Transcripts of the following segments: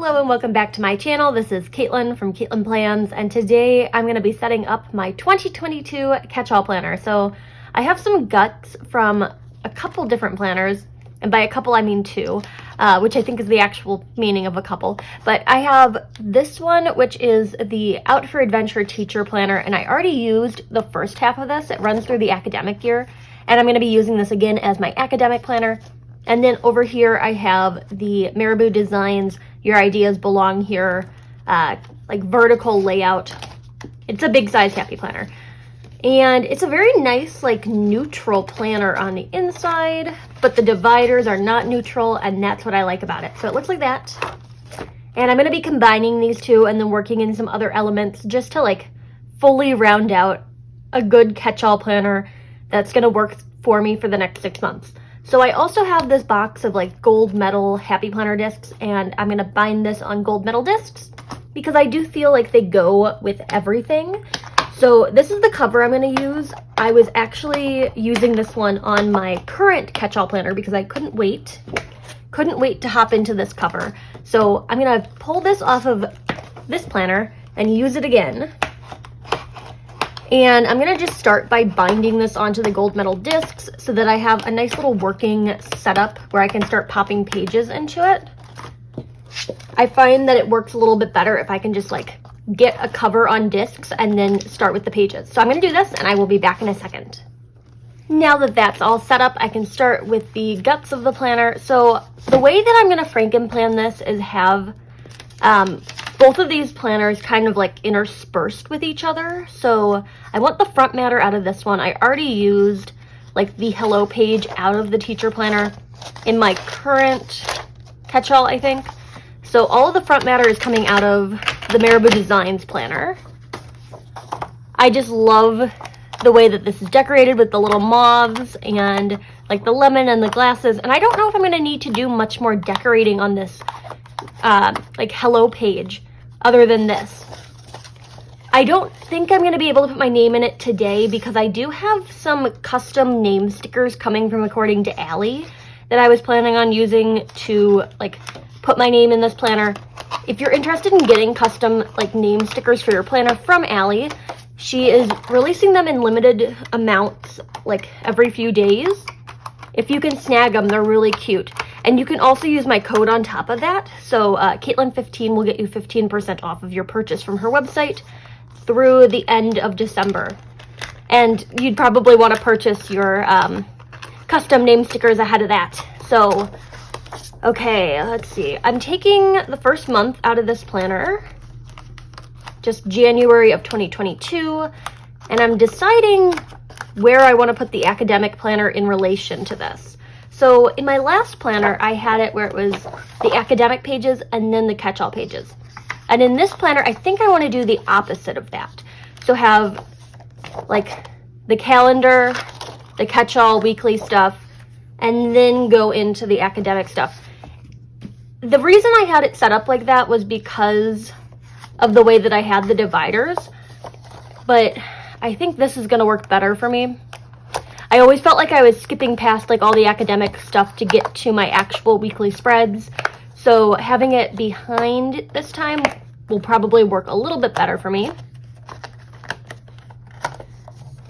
Hello and welcome back to my channel. This is Caitlin from Caitlin Plans, and today I'm going to be setting up my 2022 catch-all planner. So I have some guts from a couple different planners, and by a couple I mean two, which I think is the actual meaning of a couple. But I have this one, which is the Out for Adventure Teacher Planner, and I already used the first half of this. It runs through the academic year, and I'm going to be using this again as my academic planner. And then over here I have the Marabou Designs Your Ideas Belong Here, like vertical layout. It's a big size happy planner. And it's a very nice, like, neutral planner on the inside, but the dividers are not neutral, and that's what I like about it. So it looks like that. And I'm going to be combining these two and then working in some other elements just to, like, fully round out a good catch-all planner that's going to work for me for the next 6 months. So I also have this box of like gold metal happy planner discs, and I'm going to bind this on gold metal discs because I do feel like they go with everything. So this is the cover I'm going to use. I was actually using this one on my current catch-all planner because I couldn't wait to hop into this cover. So I'm going to pull this off of this planner and use it again. And I'm going to just start by binding this onto the gold metal discs so that I have a nice little working setup where I can start popping pages into it. I find that it works a little bit better if I can just like get a cover on discs and then start with the pages. So I'm going to do this and I will be back in a second. Now that that's all set up, I can start with the guts of the planner. So the way that I'm going to Frankenplan this is have both of these planners kind of like interspersed with each other. So I want the front matter out of this one. I already used like the hello page out of the teacher planner in my current catch-all, I think. So all of the front matter is coming out of the Marabou Designs planner. I just love the way that this is decorated with the little moths and like the lemon and the glasses. And I don't know if I'm going to need to do much more decorating on this like hello page other than this. I don't think I'm going to be able to put my name in it today because I do have some custom name stickers coming from According to Allie that I was planning on using to like put my name in this planner. If you're interested in getting custom like name stickers for your planner from Allie, she is releasing them in limited amounts like every few days. If you can snag them, they're really cute. And you can also use my code on top of that. So Caitlin15 will get you 15% off of your purchase from her website through the end of December. And you'd probably want to purchase your custom name stickers ahead of that. So, okay, let's see. I'm taking the first month out of this planner, just January of 2022, and I'm deciding where I want to put the academic planner in relation to this. So in my last planner, I had it where it was the academic pages and then the catch-all pages. And in this planner, I think I want to do the opposite of that. So have like the calendar, the catch-all weekly stuff, and then go into the academic stuff. The reason I had it set up like that was because of the way that I had the dividers, but I think this is going to work better for me. I always felt like I was skipping past like all the academic stuff to get to my actual weekly spreads. So having it behind this time will probably work a little bit better for me.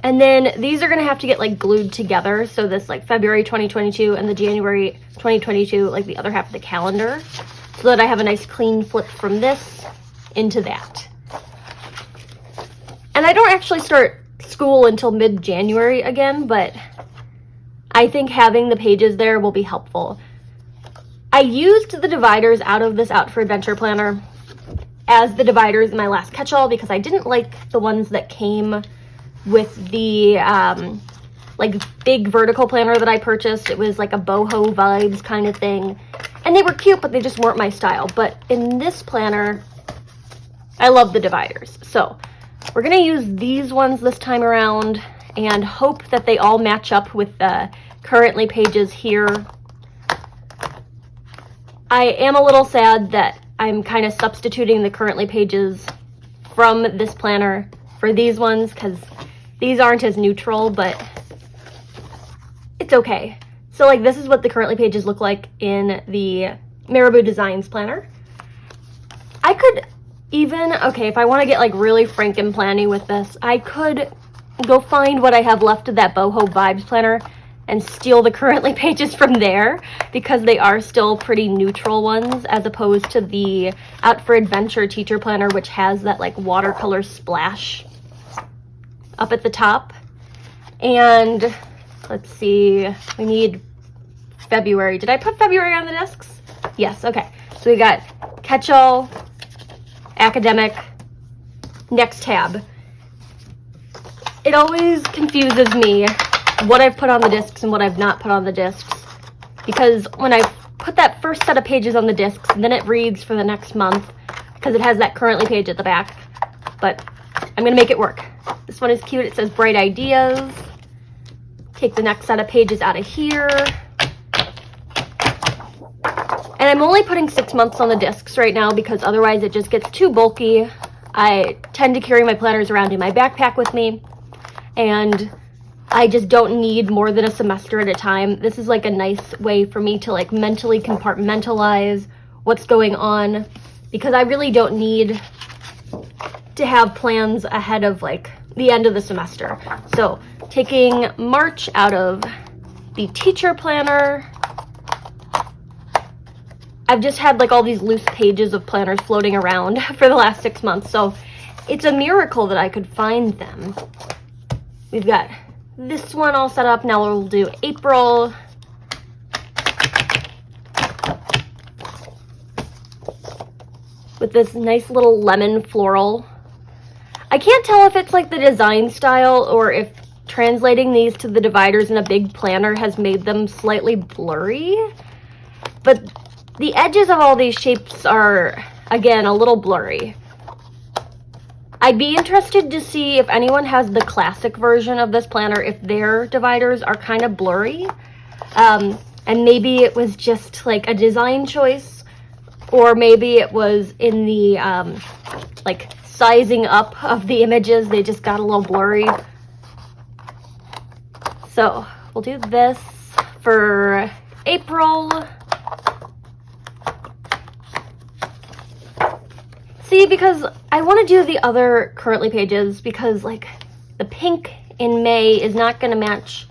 And then these are going to have to get like glued together. So this like February 2022 and the January 2022, like the other half of the calendar, so that I have a nice clean flip from this into that. And I don't actually start school until mid-January again, but I think having the pages there will be helpful. I used the dividers out of this Out for Adventure planner as the dividers in my last catch-all because I didn't like the ones that came with the like big vertical planner that I purchased. It was like a boho vibes kind of thing, and they were cute, but they just weren't my style. But in this planner, I love the dividers. So we're going to use these ones this time around and hope that they all match up with the currently pages here. I am a little sad that I'm kind of substituting the currently pages from this planner for these ones because these aren't as neutral, but it's okay. So like this is what the currently pages look like in the Marabou Designs planner. Even, okay, if I want to get like really Frankenplanny with this, I could go find what I have left of that Boho Vibes planner and steal the currently pages from there, because they are still pretty neutral ones as opposed to the Out for Adventure teacher planner, which has that like watercolor splash up at the top. And let's see, we need February. Did I put February on the discs? Yes, okay. So we got catch-all, academic, next tab. It always confuses me what I've put on the discs and what I've not put on the discs, because when I put that first set of pages on the discs, then it reads for the next month because it has that currently page at the back. But I'm gonna make it work. This one is cute. It says Bright Ideas. Take the next set of pages out of here. And I'm only putting 6 months on the discs right now because otherwise it just gets too bulky. I tend to carry my planners around in my backpack with me, and I just don't need more than a semester at a time. This is like a nice way for me to like mentally compartmentalize what's going on, because I really don't need to have plans ahead of like the end of the semester. So taking March out of the teacher planner, I've just had like all these loose pages of planners floating around for the last 6 months, so it's a miracle that I could find them. We've got this one all set up. Now we'll do April. With this nice little lemon floral. I can't tell if it's like the design style or if translating these to the dividers in a big planner has made them slightly blurry, but the edges of all these shapes are, again, a little blurry. I'd be interested to see if anyone has the classic version of this planner, if their dividers are kind of blurry. And maybe it was just like a design choice, or maybe it was in the like sizing up of the images, they just got a little blurry. So we'll do this for April. See, because I want to do the other currently pages, because like the pink in May is not going to match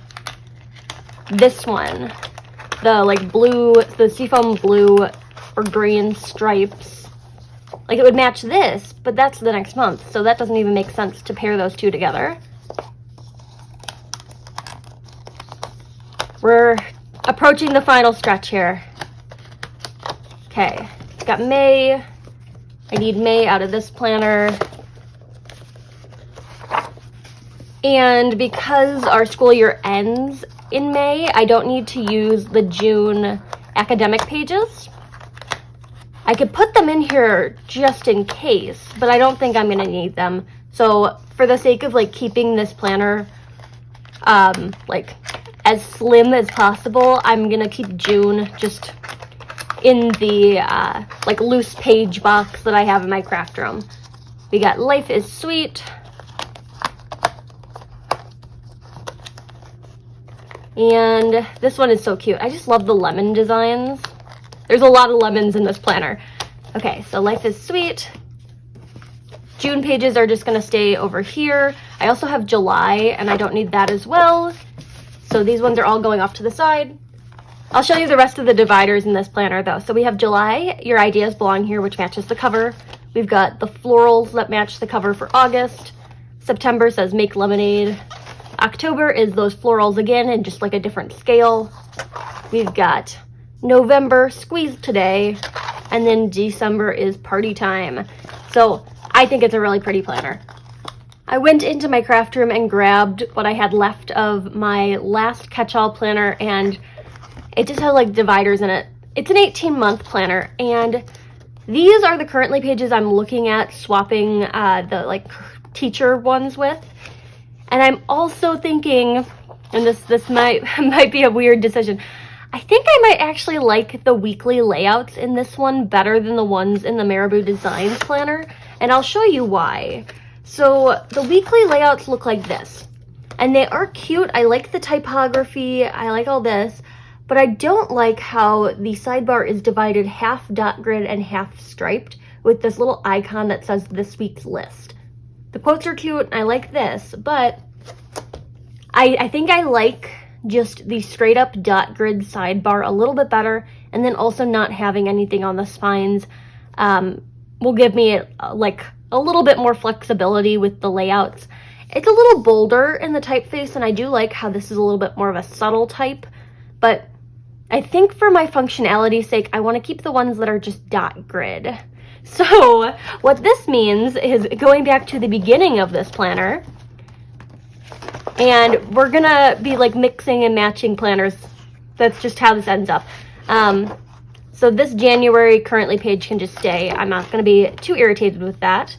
this one. The like blue, the seafoam blue or green stripes. Like it would match this, but that's the next month. So that doesn't even make sense to pair those two together. We're approaching the final stretch here. Okay, got May. I need May out of this planner. And because our school year ends in May, I don't need to use the June academic pages. I could put them in here just in case, but I don't think I'm gonna need them. So for the sake of like keeping this planner like as slim as possible, I'm gonna keep June just in the like loose page box that I have in my craft room. We got Life is Sweet. And this one is so cute. I just love the lemon designs. There's a lot of lemons in this planner. Okay, so Life is Sweet. June pages are just gonna stay over here. I also have July, and I don't need that as well. So these ones are all going off to the side. I'll show you the rest of the dividers in this planner though. So we have July, Your Ideas Belong Here, which matches the cover. We've got the florals that match the cover for August. September says Make Lemonade. October is those florals again in just like a different scale. We've got November, Squeeze Today, and then December is Party Time. So I think it's a really pretty planner. I went into my craft room and grabbed what I had left of my last catch-all planner, and it just had like dividers in it. It's an 18-month planner, and these are the currently pages I'm looking at swapping the like teacher ones with. And I'm also thinking, and this might be a weird decision, I think I might actually like the weekly layouts in this one better than the ones in the Marabou Designs planner, and I'll show you why. So the weekly layouts look like this, and they are cute. I like the typography, I like all this, but I don't like how the sidebar is divided half dot grid and half striped, with this little icon that says this week's list. The quotes are cute, and I like this, but I think I like just the straight up dot grid sidebar a little bit better, and then also not having anything on the spines will give me like a little bit more flexibility with the layouts. It's a little bolder in the typeface, and I do like how this is a little bit more of a subtle type, but I think for my functionality's sake, I want to keep the ones that are just dot grid. So what this means is going back to the beginning of this planner, and we're gonna be like mixing and matching planners. That's just how this ends up. So this January currently page can just stay. I'm not gonna be too irritated with that.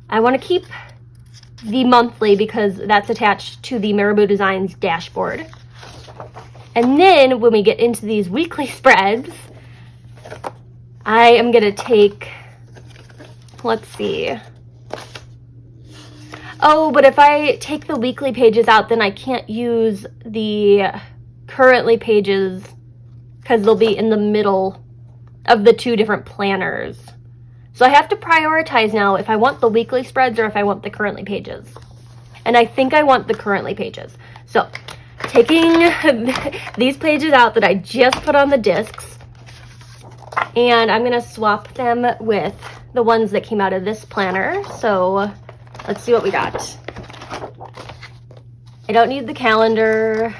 I want to keep the monthly because that's attached to the Marabou Designs dashboard. And then when we get into these weekly spreads, I am gonna take, let's see. Oh, but if I take the weekly pages out, then I can't use the currently pages because they'll be in the middle of the two different planners. So I have to prioritize now if I want the weekly spreads or if I want the currently pages. And I think I want the currently pages. So taking these pages out that I just put on the discs, and I'm gonna swap them with the ones that came out of this planner. So let's see what we got. I don't need the calendar,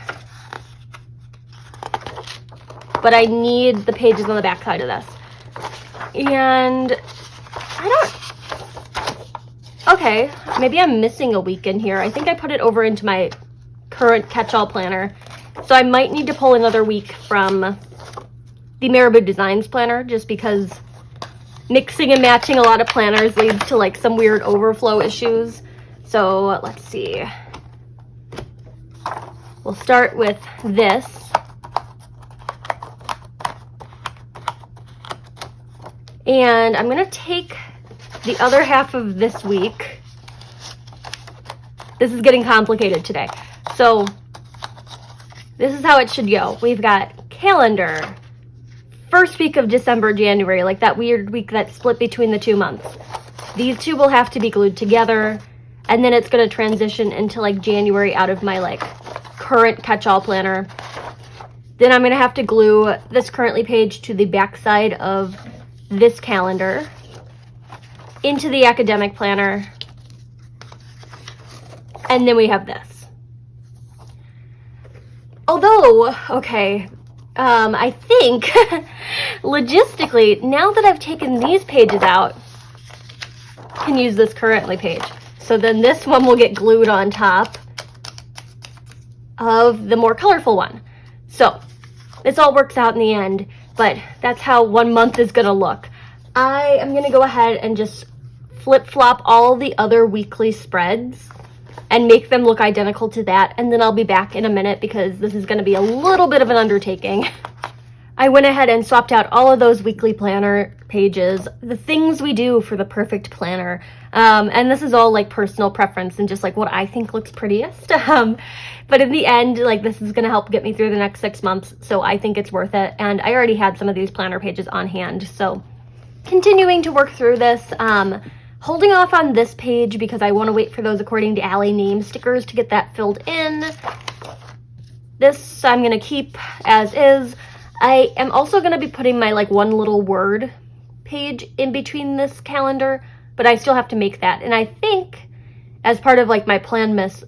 but I need the pages on the back side of this. And okay, maybe I'm missing a week in here. I think I put it over into my current catch-all planner. So I might need to pull another week from the Marabou Designs planner, just because mixing and matching a lot of planners leads to like some weird overflow issues. So let's see. We'll start with this. And I'm gonna take the other half of this week. This is getting complicated today. So this is how it should go. We've got calendar, first week of December, January, like that weird week that's split between the 2 months. These two will have to be glued together, and then it's gonna transition into like January out of my like current catch-all planner. Then I'm gonna have to glue this currently page to the back side of this calendar into the academic planner, and then we have this. Although, okay, I think logistically, now that I've taken these pages out, I can use this currently page. So then this one will get glued on top of the more colorful one. So this all works out in the end, but that's how 1 month is gonna look. I am gonna go ahead and just flip-flop all the other weekly spreads and make them look identical to that, and then I'll be back in a minute because this is gonna be a little bit of an undertaking. I went ahead and swapped out all of those weekly planner pages, the things we do for the perfect planner. And this is all like personal preference and just like what I think looks prettiest. But in the end, like this is gonna help get me through the next 6 months, so I think it's worth it. And I already had some of these planner pages on hand, so continuing to work through this. Holding off on this page because I want to wait for those according to Allie name stickers to get that filled in. This I'm going to keep as is. I am also going to be putting my like one little word page in between this calendar, but I still have to make that. And I think as part of like my Plan Miss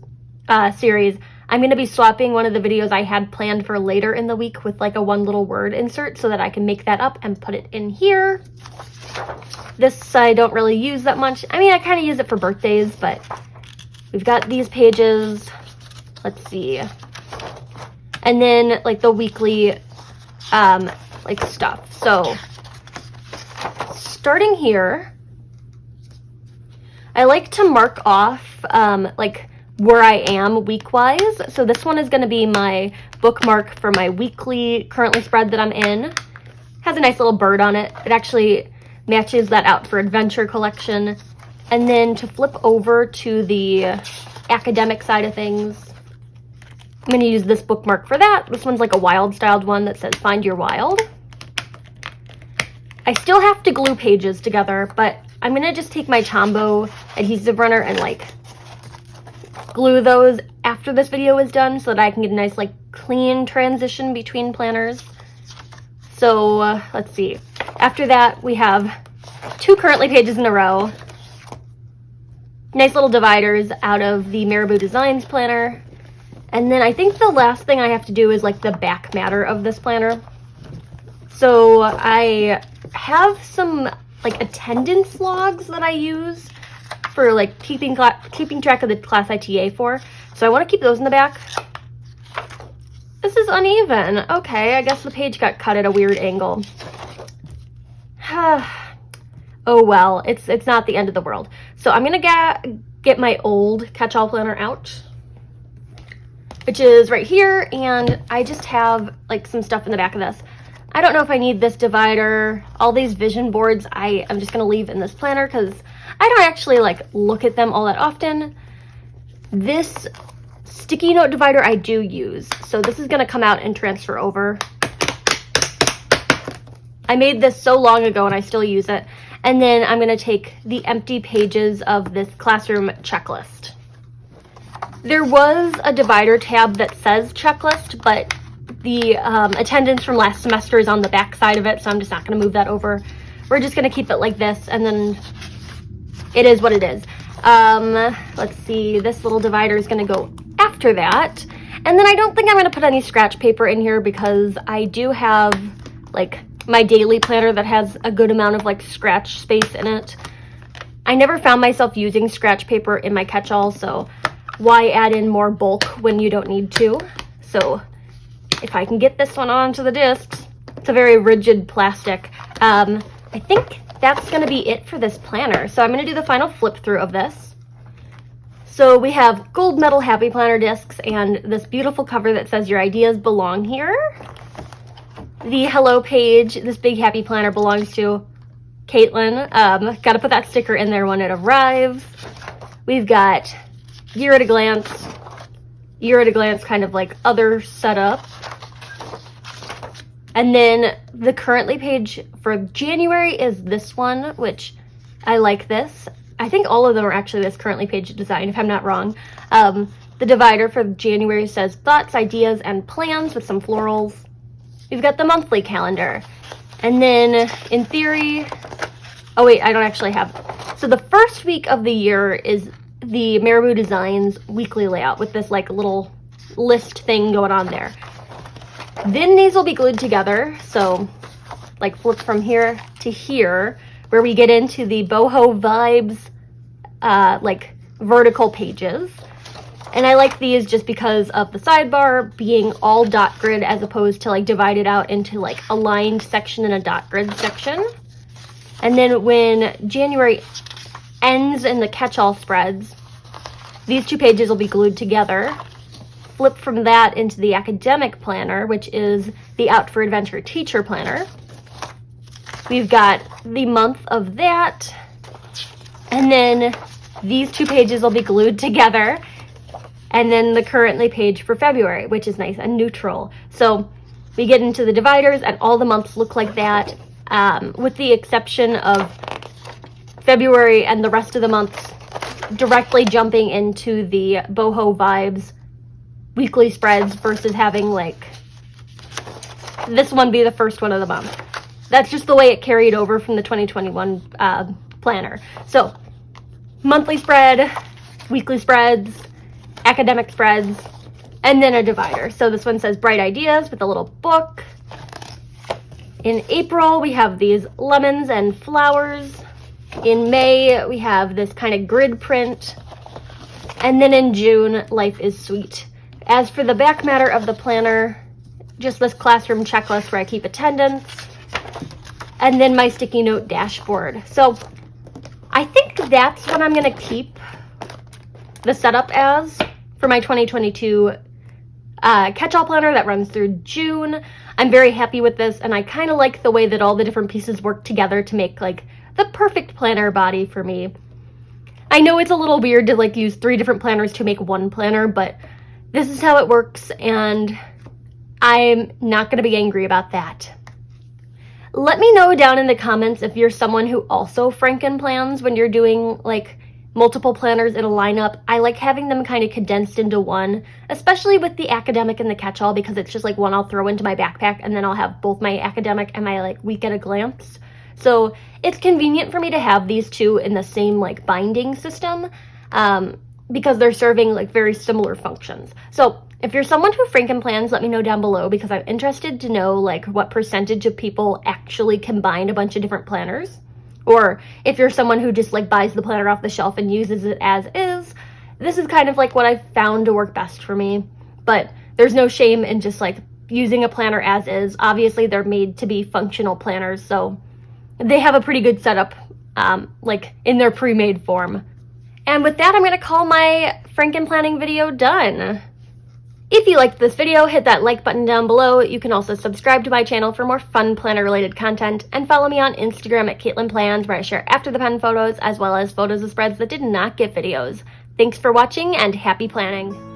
series, I'm going to be swapping one of the videos I had planned for later in the week with like a one little word insert so that I can make that up and put it in here. This I don't really use that much. I mean, I kind of use it for birthdays, but we've got these pages. Let's see. And then like the weekly like stuff. So starting here, I like to mark off like where I am week-wise. So this one is going to be my bookmark for my weekly currently spread that I'm in. Has a nice little bird on it. It actually matches that out for adventure collection. And then to flip over to the academic side of things, I'm going to use this bookmark for that. This one's like a wild styled one that says Find Your Wild. I still have to glue pages together, but I'm gonna just take my Tombow adhesive runner and like glue those after this video is done so that I can get a nice like clean transition between planners. So let's see. After that, we have 2 currently pages in a row. Nice little dividers out of the Marabou Designs planner. And then I think the last thing I have to do is like the back matter of this planner. So I have some like attendance logs that I use for like keeping track of the class I TA for. So I want to keep those in the back. This is uneven. Okay, I guess the page got cut at a weird angle. Oh well, it's not the end of the world. So I'm gonna get my old catch-all planner out, which is right here, and I just have like some stuff in the back of this. I don't know if I need this divider. All these vision boards I'm just gonna leave in this planner because I don't actually like look at them all that often. This sticky note divider I do use, so this is gonna come out and transfer over. I made this so long ago and I still use it. And then I'm gonna take the empty pages of this classroom checklist. There was a divider tab that says checklist, but the attendance from last semester is on the back side of it, so I'm just not gonna move that over. We're just gonna keep it like this, and then it is what it is. Let's see, this little divider is gonna go after that. And then I don't think I'm gonna put any scratch paper in here because I do have like my daily planner that has a good amount of like scratch space in it. I never found myself using scratch paper in my catch-all, so why add in more bulk when you don't need to? So if I can get this one onto the discs, it's a very rigid plastic. I think that's gonna be it for this planner. So I'm gonna do the final flip through of this. So we have gold medal happy planner discs and this beautiful cover that says your ideas belong here. The hello page, this big happy planner belongs to Caitlin. Gotta put that sticker in there when it arrives. We've got year at a glance kind of like other setup. And then the currently page for January is this one, which I like this. I think all of them are actually this currently page design, if I'm not wrong. The divider for January says thoughts, ideas, and plans with some florals. We've got the monthly calendar. And then in theory, oh wait, I don't actually have. So the first week of the year is the Marabou Designs weekly layout with this like little list thing going on there. Then these will be glued together. So like flip from here to here where we get into the boho vibes, like vertical pages. And I like these just because of the sidebar being all dot grid as opposed to like divided out into like a lined section and a dot grid section. And then when January ends in the catch-all spreads, these 2 pages will be glued together. Flip from that into the academic planner, which is the Out for Adventure teacher planner. We've got the month of that. And then these 2 pages will be glued together. And then the currently page for February, which is nice and neutral. So we get into the dividers and all the months look like that, with the exception of February and the rest of the months directly jumping into the boho vibes weekly spreads versus having like this one be the first one of the month. That's just the way it carried over from the 2021 planner. So monthly spread, weekly spreads, academic spreads, and then a divider. So this one says bright ideas with a little book. In April, we have these lemons and flowers. In May, we have this kind of grid print. And then in June, life is sweet. As for the back matter of the planner, just this classroom checklist where I keep attendance. And then my sticky note dashboard. So I think that's what I'm gonna keep the setup as for my 2022 catch-all planner that runs through June. I'm very happy with this, and I kind of like the way that all the different pieces work together to make like the perfect planner body for me. I know it's a little weird to like use 3 different planners to make one planner, but this is how it works, and I'm not going to be angry about that. Let me know down in the comments if you're someone who also Frankenplans when you're doing like multiple planners in a lineup. I like having them kind of condensed into one, especially with the academic and the catch-all, because it's just like one I'll throw into my backpack and then I'll have both my academic and my like week at a glance. So it's convenient for me to have these two in the same like binding system because they're serving like very similar functions. So if you're someone who Frankenplans, let me know down below, because I'm interested to know like what percentage of people actually combine a bunch of different planners. Or if you're someone who just like buys the planner off the shelf and uses it as is, this is kind of like what I've found to work best for me. But there's no shame in just like using a planner as is. Obviously they're made to be functional planners, so they have a pretty good setup like in their pre-made form. And with that, I'm gonna call my Frankenplanning video done. If you liked this video, hit that like button down below. You can also subscribe to my channel for more fun planner related content, and follow me on Instagram at CaitlinPlans, where I share after the pen photos as well as photos of spreads that did not get videos. Thanks for watching and happy planning.